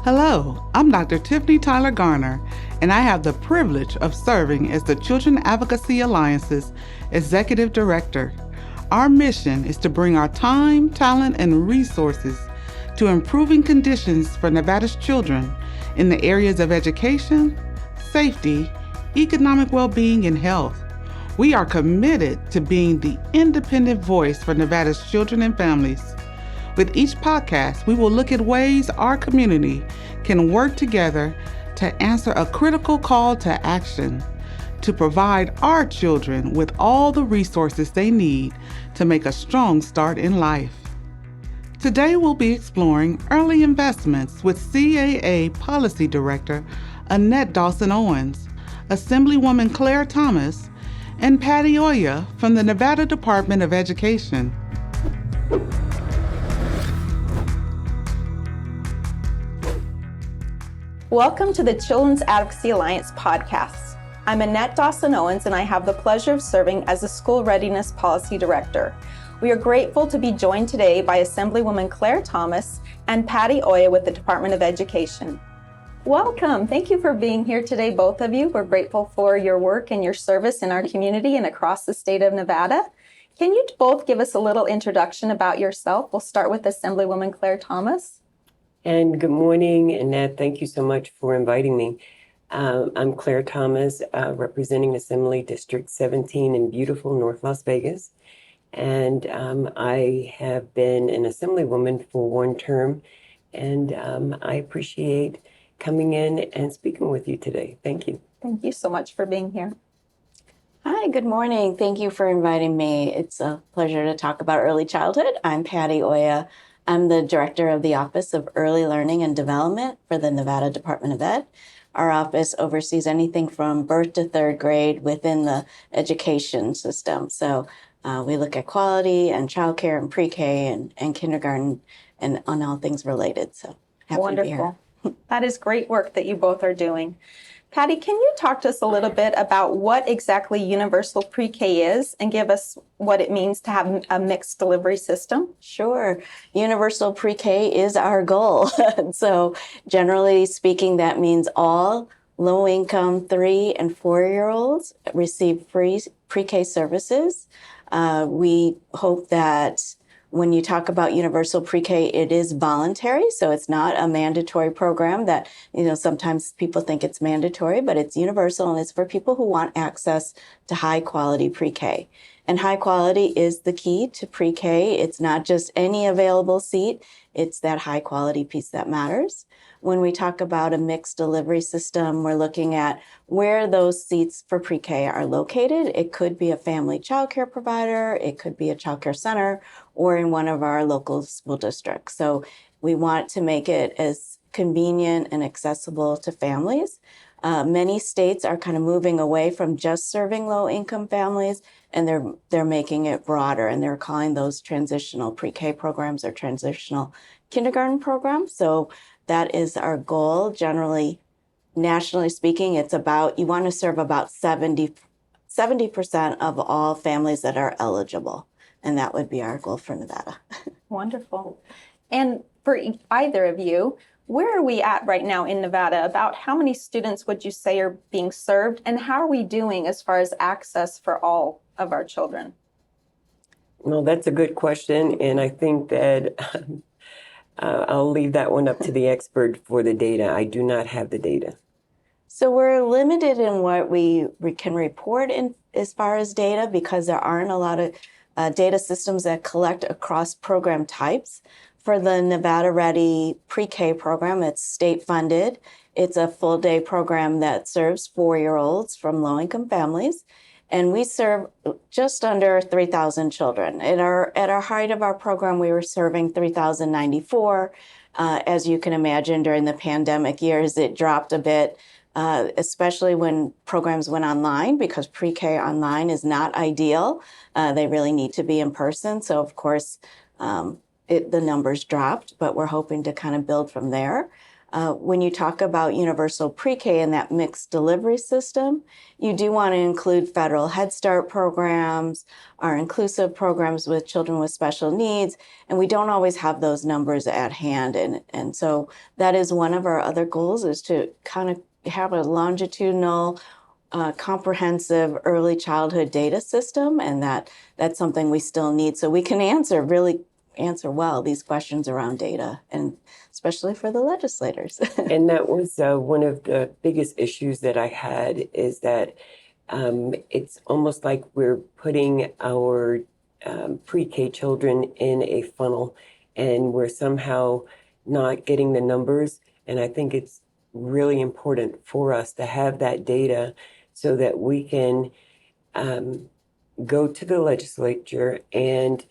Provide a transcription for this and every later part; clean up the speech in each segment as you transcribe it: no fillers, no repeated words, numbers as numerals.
Hello, I'm Dr. Tiffany Tyler Garner, and I have the privilege of serving as the Children Advocacy Alliance's Executive Director. Our mission is to bring our time, talent, and resources to improving conditions for Nevada's children in the areas of education, safety, economic well-being, and health. We are committed to being the independent voice for Nevada's children and families. With each podcast, we will look at ways our community can work together to answer a critical call to action, to provide our children with all the resources they need to make a strong start in life. Today, we'll be exploring early investments with CAA Policy Director Annette Dawson-Owens, Assemblywoman Claire Thomas, and Patti Oya from the Nevada Department of Education. Welcome to the Children's Advocacy Alliance podcast. I'm Annette Dawson-Owens, and I have the pleasure of serving as the School Readiness Policy Director. We are grateful to be joined today by Assemblywoman Claire Thomas and Patti Oya with the Department of Education. Welcome. Thank you for being here today, both of you. We're grateful for your work and your service in our community and across the state of Nevada. Can you both give us a little introduction about yourself? We'll start with Assemblywoman Claire Thomas. And good morning, Annette. Thank you so much for inviting me. I'm Claire Thomas, representing Assembly District 17 in beautiful North Las Vegas. And I have been an Assemblywoman for one term, and I appreciate coming in and speaking with you today. Thank you. Thank you so much for being here. Hi, good morning. Thank you for inviting me. It's a pleasure to talk about early childhood. I'm Patti Oya. I'm the director of the Office of Early Learning and Development for the Nevada Department of Ed. Our office oversees anything from birth to third grade within the education system. So we look at quality and childcare and pre-K and kindergarten and on all things related. So happy Wonderful. to be here. That is great work that you both are doing. Patti, can you talk to us a little bit about what exactly universal pre-K is and give us what it means to have a mixed delivery system? Sure. Universal pre-K is our goal. So generally speaking, that means all low-income 3 and 4-year-olds receive free pre-K services. We hope that when you talk about universal pre-K, it is voluntary, so it's not a mandatory program that, sometimes people think it's mandatory, but it's universal and it's for people who want access to high quality pre-K. And high quality is the key to pre-K. It's not just any available seat, it's that high quality piece that matters. When we talk about a mixed delivery system, we're looking at where those seats for pre-K are located. It could be a family childcare provider, it could be a childcare center, or in one of our local school districts. So we want to make it as convenient and accessible to families. Many states are kind of moving away from just serving low-income families, and they're making it broader, and they're calling those transitional pre-K programs or transitional kindergarten programs. So that is our goal. Generally, nationally speaking, it's about, you want to serve about 70% of all families that are eligible. And that would be our goal for Nevada. Wonderful. And for either of you, where are we at right now in Nevada? About how many students would you say are being served? And how are we doing as far as access for all of our children? Well, that's a good question. And I think that I'll leave that one up to the expert for the data. I do not have the data. So we're limited in what we can report in as far as data because there aren't a lot of data systems that collect across program types. For the Nevada Ready pre-K program, it's state funded. It's a full day program that serves 4-year-olds from low-income families. And we serve just under 3,000 children. At our height of our program, we were serving 3,094. As you can imagine, during the pandemic years, it dropped a bit, especially when programs went online, because pre-K online is not ideal. They really need to be in person. So, of course, the numbers dropped, but we're hoping to kind of build from there. When you talk about universal pre-K and that mixed delivery system, you do want to include federal Head Start programs, our inclusive programs with children with special needs, and we don't always have those numbers at hand. And so that is one of our other goals, is to kind of have a longitudinal, comprehensive early childhood data system, and that's something we still need so we can really answer well these questions around data, and especially for the legislators. And that was one of the biggest issues that I had, is that it's almost like we're putting our pre-K children in a funnel, and we're somehow not getting the numbers. And I think it's really important for us to have that data so that we can go to the legislature and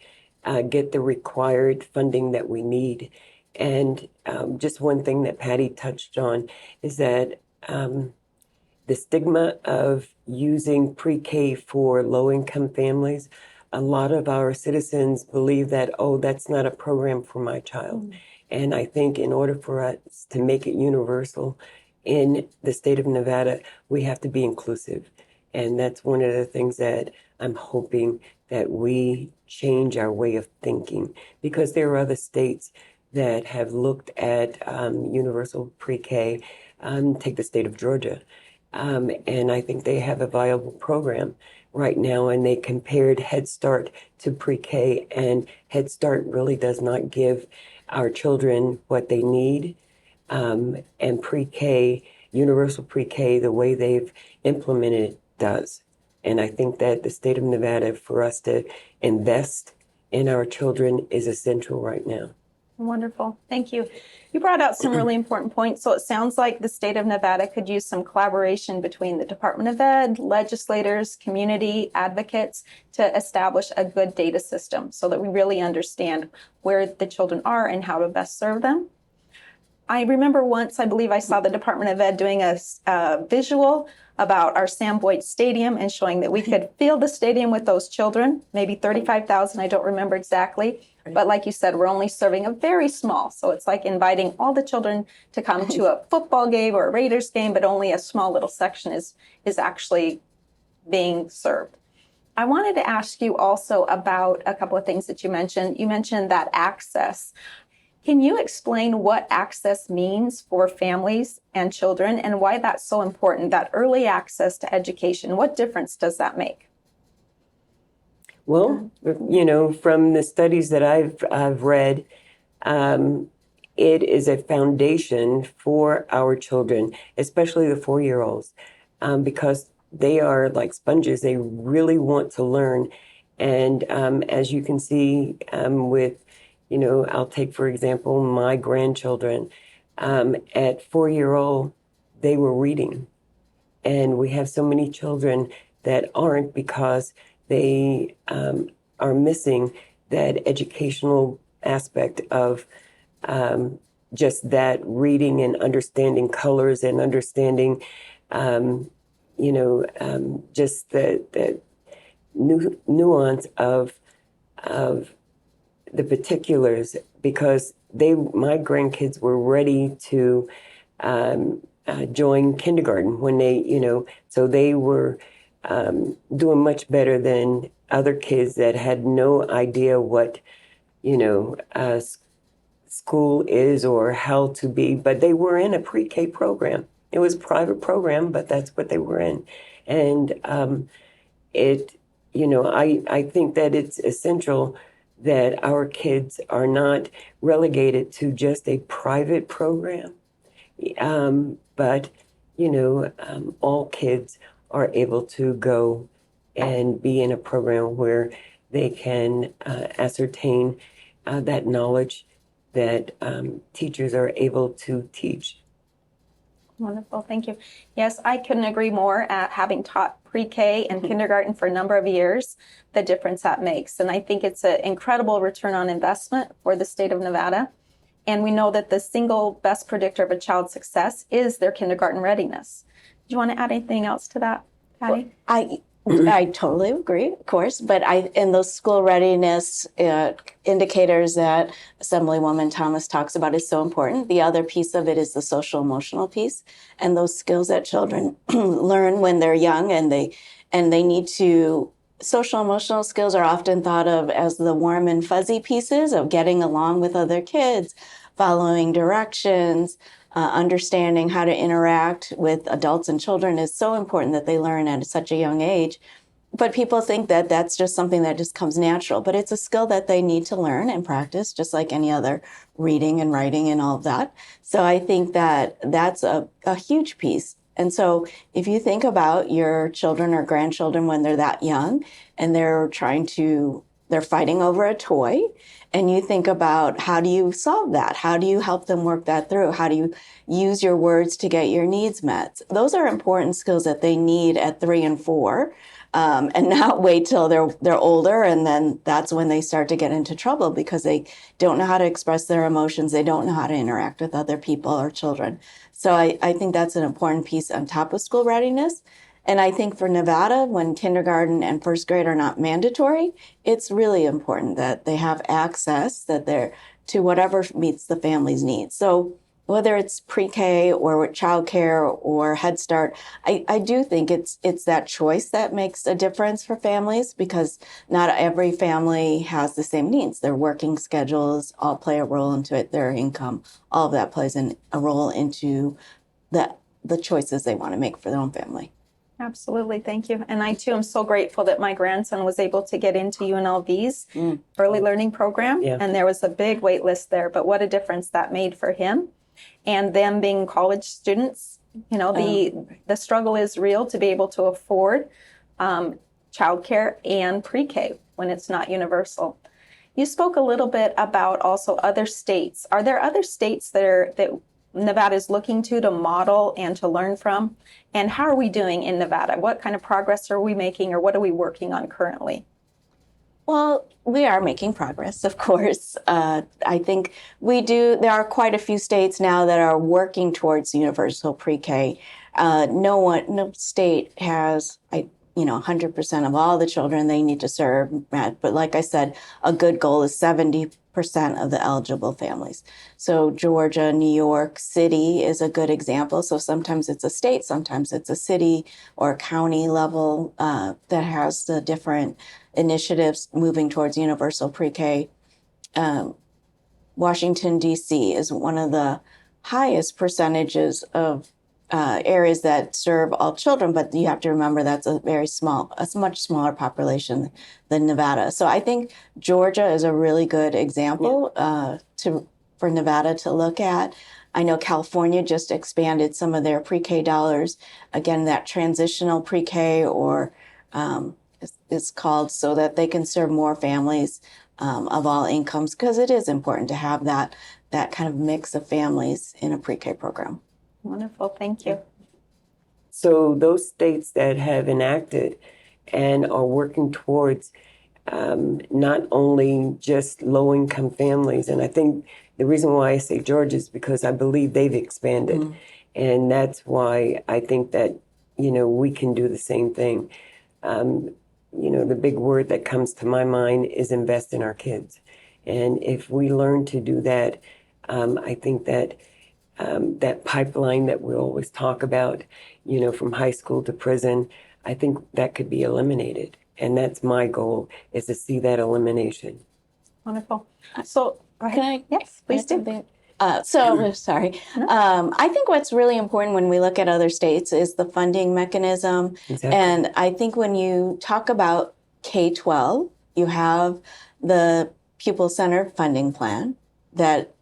get the required funding that we need. And just one thing that Patti touched on is that the stigma of using pre-K for low-income families, a lot of our citizens believe that, oh, that's not a program for my child. Mm. And I think in order for us to make it universal in the state of Nevada, we have to be inclusive. And that's one of the things that I'm hoping that we change our way of thinking, because there are other states that have looked at universal pre-K. Take the state of Georgia. And I think they have a viable program right now, and they compared Head Start to pre-K, and Head Start really does not give our children what they need. And pre-K, universal pre-K, the way they've implemented it does. And I think that the state of Nevada, for us to invest in our children, is essential right now. Wonderful. Thank you. You brought out some really important points. So it sounds like the state of Nevada could use some collaboration between the Department of Ed, legislators, community advocates to establish a good data system so that we really understand where the children are and how to best serve them. I remember once, I believe I saw the Department of Ed doing a visual about our Sam Boyd Stadium and showing that we could fill the stadium with those children, maybe 35,000, I don't remember exactly. But like you said, we're only serving a very small. So it's like inviting all the children to come to a football game or a Raiders game, but only a small little section is actually being served. I wanted to ask you also about a couple of things that you mentioned. You mentioned that access. Can you explain what access means for families and children and why that's so important, that early access to education? What difference does that make? Well, you know, from the studies that I've read, it is a foundation for our children, especially the 4-year-olds, because they are like sponges. They really want to learn. And as you can see with, you know, I'll take, for example, my grandchildren. At 4-year-old, they were reading. And we have so many children that aren't, because they are missing that educational aspect of just that reading and understanding colors and understanding, just the nuance of the particulars, because my grandkids were ready to join kindergarten when they, so they were doing much better than other kids that had no idea what, school is or how to be, but they were in a pre-K program. It was a private program, but that's what they were in. And I think that it's essential that our kids are not relegated to just a private program, but, all kids are able to go and be in a program where they can ascertain that knowledge that teachers are able to teach. Wonderful, thank you. Yes, I couldn't agree more. Having taught pre-K and kindergarten for a number of years, the difference that makes. And I think it's an incredible return on investment for the state of Nevada. And we know that the single best predictor of a child's success is their kindergarten readiness. Do you want to add anything else to that, Patti? Well, I totally agree, of course, but in those school readiness indicators that Assemblywoman Thomas talks about is so important. The other piece of it is the social emotional piece, and those skills that children learn when they're young, and they need to. Social emotional skills are often thought of as the warm and fuzzy pieces of getting along with other kids, following directions, understanding how to interact with adults and children is so important that they learn at such a young age. But people think that that's just something that just comes natural, but it's a skill that they need to learn and practice, just like any other reading and writing and all of that. So I think that that's a huge piece. And so if you think about your children or grandchildren when they're that young and they're fighting over a toy, and you think about how do you solve that? How do you help them work that through? How do you use your words to get your needs met? Those are important skills that they need at 3 and 4, and not wait till they're older, and then that's when they start to get into trouble because they don't know how to express their emotions. They don't know how to interact with other people or children. So I think that's an important piece on top of school readiness. And I think for Nevada, when kindergarten and first grade are not mandatory, it's really important that they have access to whatever meets the family's needs. So whether it's pre-K or childcare or Head Start, I do think it's that choice that makes a difference for families, because not every family has the same needs. Their working schedules all play a role into it, their income, all of that plays a role into the choices they want to make for their own family. Absolutely. Thank you. And I, too, am so grateful that my grandson was able to get into UNLV's early learning program. Yeah. And there was a big wait list there. But what a difference that made for him. And them being college students, the struggle is real to be able to afford childcare and pre-K when it's not universal. You spoke a little bit about also other states. Are there other states that Nevada is looking to model and to learn from? And how are we doing in Nevada? What kind of progress are we making, or what are we working on currently? Well, we are making progress, of course. I think there are quite a few states now that are working towards universal pre-K. No state has, 100% of all the children they need to serve. But like I said, a good goal is 70% of the eligible families. So Georgia, New York City is a good example. So sometimes it's a state, sometimes it's a city or a county level that has the different initiatives moving towards universal pre-K. Washington, D.C. is one of the highest percentages of areas that serve all children, but you have to remember that's a much smaller population than Nevada. So I think Georgia is a really good example for Nevada to look at. I know California just expanded some of their pre-K dollars. Again, that transitional pre-K is called, so that they can serve more families of all incomes, because it is important to have that kind of mix of families in a pre-K program. Wonderful. Thank you. So those states that have enacted and are working towards not only just low-income families, and I think the reason why I say Georgia is because I believe they've expanded. And that's why I think that, we can do the same thing. The big word that comes to my mind is invest in our kids. And if we learn to do that, I think that that pipeline that we always talk about, from high school to prison, I think that could be eliminated. And that's my goal, is to see that elimination. Wonderful. So, go ahead. Can I? Yes, please do. Sorry. I think what's really important when we look at other states is the funding mechanism. Exactly. And I think when you talk about K-12, you have the pupil-centered funding plan that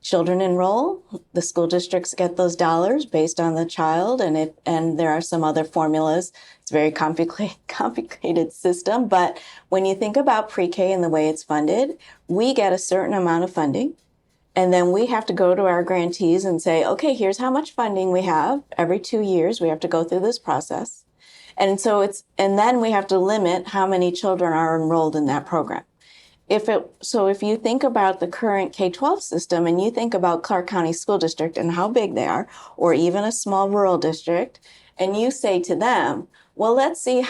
children enroll, the school districts get those dollars based on the child, and there are some other formulas. It's a very complicated system, but when you think about pre-K and the way it's funded, we get a certain amount of funding, and then we have to go to our grantees and say, okay, here's how much funding we have. Every 2 years, we have to go through this process. And then we have to limit how many children are enrolled in that program. If you think about the current K-12 system, and you think about Clark County School District and how big they are, or even a small rural district, and you say to them, well, let's see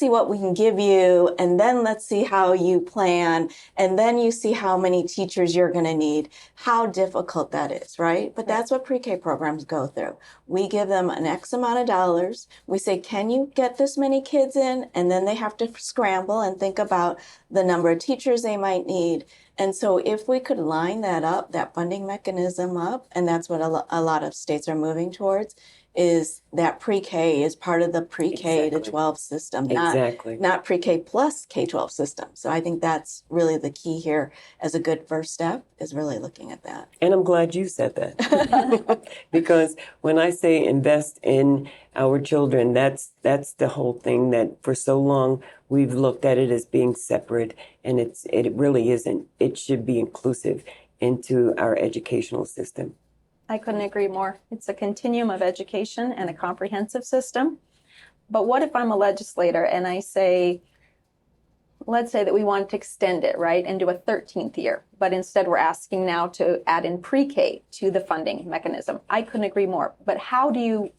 what we can give you, and then let's see how you plan, and then you see how many teachers you're going to need, how difficult that is, right? But that's what pre-K programs go through. We give them an X amount of dollars. We say, can you get this many kids in? And then they have to scramble and think about the number of teachers they might need. And so if we could line that up, that funding mechanism up, and that's what a lot of states are moving towards, is that pre-K is part of the pre-K to 12 system, not pre-K plus K-12 system. So I think that's really the key here as a good first step, is really looking at that. And I'm glad you said that. Because when I say invest in our children, that's the whole thing, that for so long we've looked at it as being separate, and it really isn't. It should be inclusive into our educational system. I couldn't agree more. It's a continuum of education and a comprehensive system. But what if I'm a legislator and I say, let's say that we want to extend it, right, and do a 13th year, but instead we're asking now to add in pre-K to the funding mechanism. I couldn't agree more. But how do you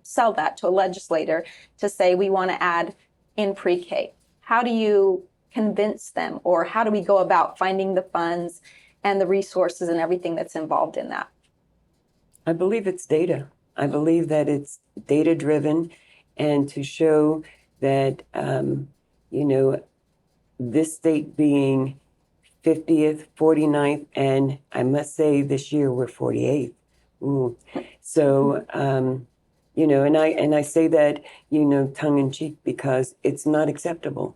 sell that to a legislator to say we want to add in pre-K? How do you convince them, or how do we go about finding the funds and the resources and everything that's involved in that? I believe it's data. I believe that it's data driven, and to show that, this state being 50th, 49th, and I must say this year we're 48th. Ooh. So, and I say that, tongue in cheek, because it's not acceptable.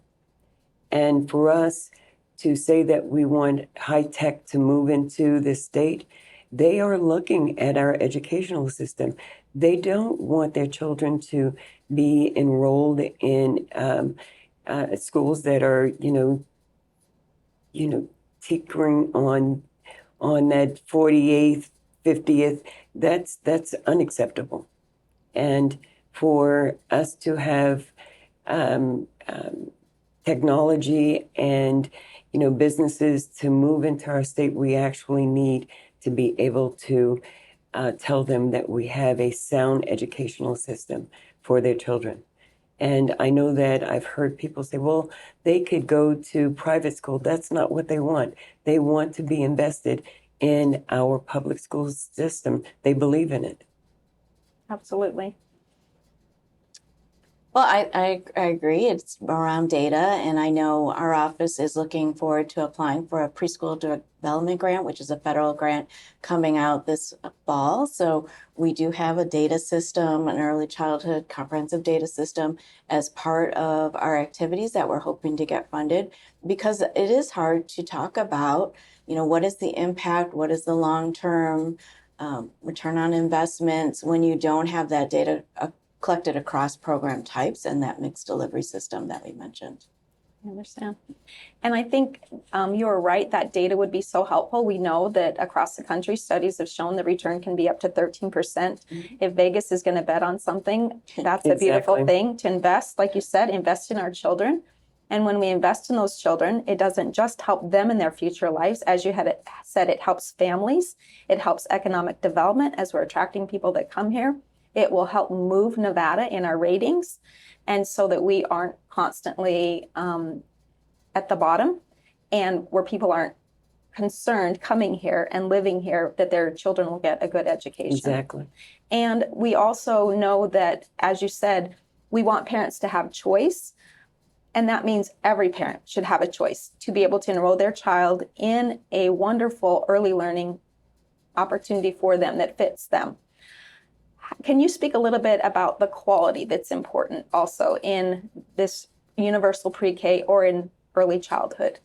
And for us to say that we want high tech to move into this state, they are looking at our educational system. They don't want their children to be enrolled in schools that are, tinkering on that 48th, 50th. That's unacceptable. And for us to have technology and businesses to move into our state, we actually need to be able to tell them that we have a sound educational system for their children. And I know that I've heard people say, well, they could go to private school. That's not what they want. They want to be invested in our public school system. They believe in it. Absolutely. Well, I agree. It's around data, and I know our office is looking forward to applying for a preschool development grant, which is a federal grant coming out this fall. So we do have a data system, an early childhood comprehensive data system, as part of our activities that we're hoping to get funded, because it is hard to talk about, what is the impact, what is the long-term return on investments when you don't have that data collected across program types and that mixed delivery system that we mentioned. I understand. And I think you're right, that data would be so helpful. We know that across the country, studies have shown the return can be up to 13%. Mm-hmm. If Vegas is going to bet on something, that's a beautiful thing to invest. Like you said, invest in our children. And when we invest in those children, it doesn't just help them in their future lives. As you had said, it helps families. It helps economic development as we're attracting people that come here. It will help move Nevada in our ratings, and so that we aren't constantly at the bottom, and where people aren't concerned coming here and living here that their children will get a good education. Exactly. And we also know that, as you said, we want parents to have choice, and that means every parent should have a choice to be able to enroll their child in a wonderful early learning opportunity for them that fits them. Can you speak a little bit about the quality that's important also in this universal pre-K or in early childhood?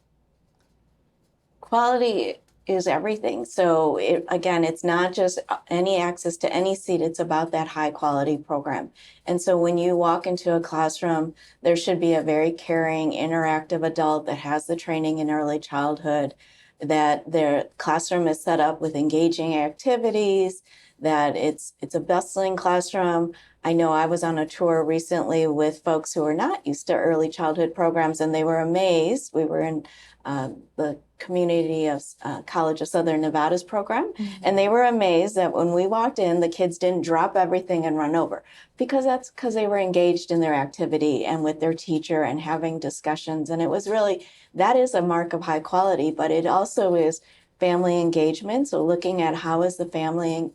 Quality is everything. So it's not just any access to any seat, it's about that high quality program. And so when you walk into a classroom, there should be a very caring, interactive adult that has the training in early childhood, that their classroom is set up with engaging activities, that it's a bustling classroom. I know I was on a tour recently with folks who are not used to early childhood programs, and they were amazed. We were in the community of College of Southern Nevada's program, and they were amazed that when we walked in, the kids didn't drop everything and run over, because they were engaged in their activity and with their teacher and having discussions. And it was really, that is a mark of high quality, but it also is family engagement. So looking at how is the family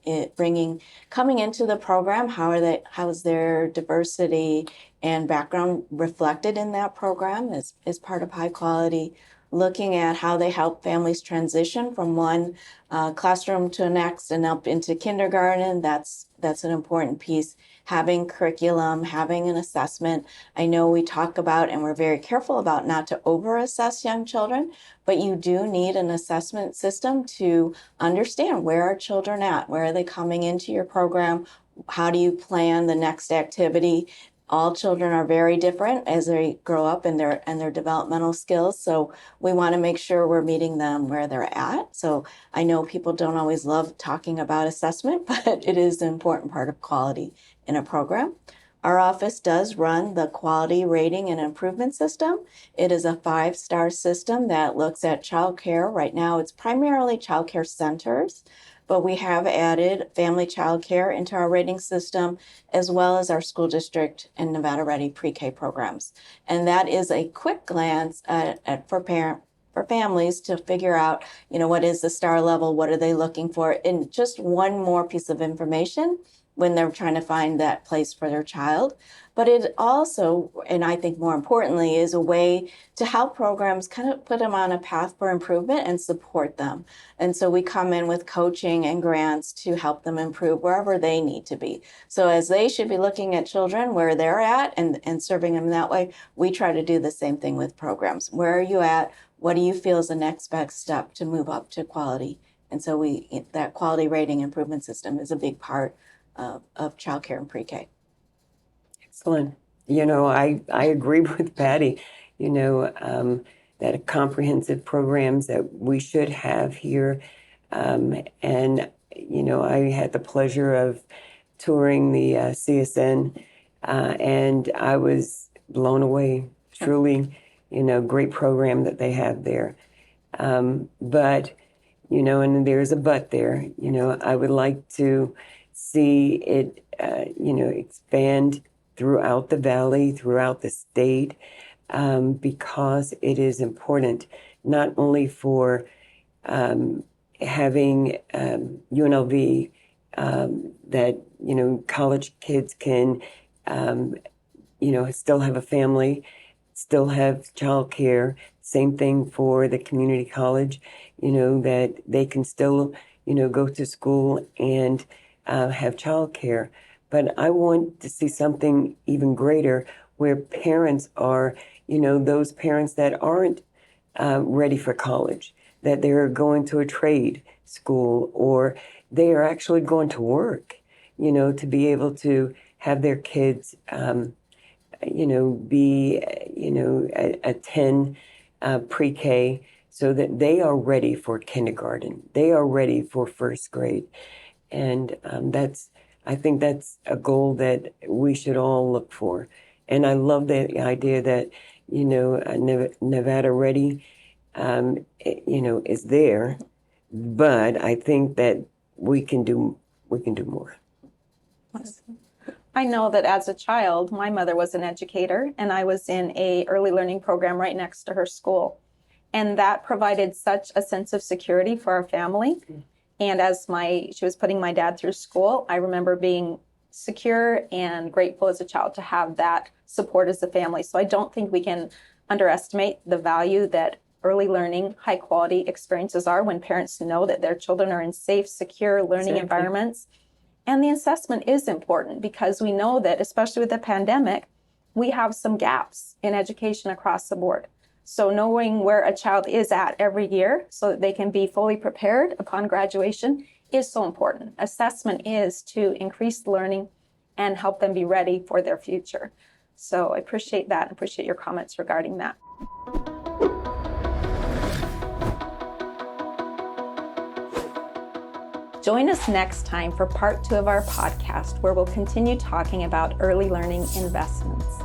coming into the program, how is their diversity and background reflected in that program is part of high quality. Looking at how they help families transition from one classroom to the next and up into kindergarten, that's an important piece. Having curriculum, having an assessment. I know we talk about, and we're very careful about, not to over-assess young children, but you do need an assessment system to understand where are children at, where are they coming into your program, how do you plan the next activity. All children are very different as they grow up in their developmental skills. So we want to make sure we're meeting them where they're at. So I know people don't always love talking about assessment, but it is an important part of quality in a program. Our office does run the quality rating and improvement system. It is a 5-star system that looks at childcare. Right now, it's primarily childcare centers, but we have added family childcare into our rating system, as well as our school district and Nevada Ready pre-K programs. And that is a quick glance for families to figure out, what is the star level, what are they looking for, and just one more piece of information when they're trying to find that place for their child. But it also, and I think more importantly, is a way to help programs kind of put them on a path for improvement and support them. And so we come in with coaching and grants to help them improve wherever they need to be. So as they should be looking at children where they're at and serving them that way, we try to do the same thing with programs. Where are you at? What do you feel is the next best step to move up to quality? And so that quality rating improvement system is a big part of childcare and pre-K. Excellent. I agree with Patty, that comprehensive programs that we should have here. And, I had the pleasure of touring the CSN, and I was blown away. Truly, great program that they have there. But, and there's a but there, I would like to see it, expand throughout the valley, throughout the state, because it is important not only for having UNLV that college kids can still have a family, still have childcare. Same thing for the community college, that they can still go to school and have childcare. But I want to see something even greater where parents are, those parents that aren't ready for college, that they're going to a trade school or they are actually going to work, to be able to have their kids, attend pre-K so that they are ready for kindergarten. They are ready for first grade. And I think that's a goal that we should all look for. And I love the idea that, Nevada Ready, is there, but I think that we can do more. I know that as a child, my mother was an educator, and I was in a early learning program right next to her school. And that provided such a sense of security for our family. And as she was putting my dad through school, I remember being secure and grateful as a child to have that support as a family. So I don't think we can underestimate the value that early learning, high quality experiences are when parents know that their children are in safe, secure learning environments. And the assessment is important because we know that, especially with the pandemic, we have some gaps in education across the board. So knowing where a child is at every year so that they can be fully prepared upon graduation is so important. Assessment is to increase learning and help them be ready for their future. So I appreciate that and appreciate your comments regarding that. Join us next time for part 2 of our podcast, where we'll continue talking about early learning investments.